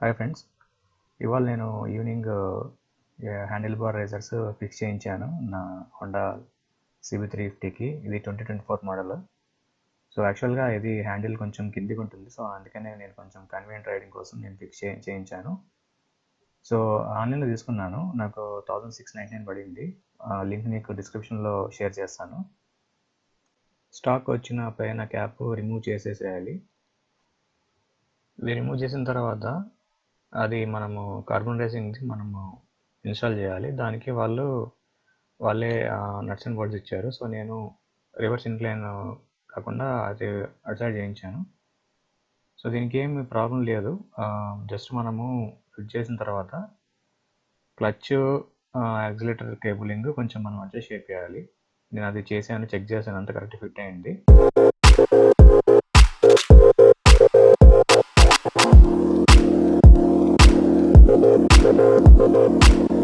Hi friends, ఇవాళ నేను evening handle bar Risers fix చేయించాను నా హోండా CB350కి. ఇది 2024 మోడల్. సో యాక్చువల్గా ఇది హ్యాండిల్ కొంచెం కిందికి ఉంటుంది. సో అందుకనే నేను కొంచెం కన్వీనియంట్ రైడింగ్ కోసం నేను ఫిక్స్ చేయించాను. సో ఆన్లైన్లో తీసుకున్నాను, నాకు 1699 పడింది. లింక్ నీకు డిస్క్రిప్షన్లో షేర్ చేస్తాను. స్టాక్ వచ్చిన పైన క్యాప్ రిమూవ్ చేసేసేయాలి. ఇది రిమూవ్ చేసిన తర్వాత అది మనము కార్బన్ రేసింగ్కి మనము ఇన్స్టాల్ చేయాలి. దానికి వాళ్ళే నట్స్ అండ్ బోల్ట్స్ ఇచ్చారు. సో నేను రివర్స్ ఇన్క్లైన్ కాకుండా అది అటు సైడ్ చేయించాను. సో దీనికి ఏమి ప్రాబ్లం లేదు. జస్ట్ మనము ఫిట్ చేసిన తర్వాత క్లచ్, యాక్సిలేటర్ కేబులింగ్ కొంచెం మనం అడ్జస్ట్ చేయాలి. నేను అది చేశాను, చెక్ చేశాను, అంత కరెక్ట్ ఫిట్ అయింది.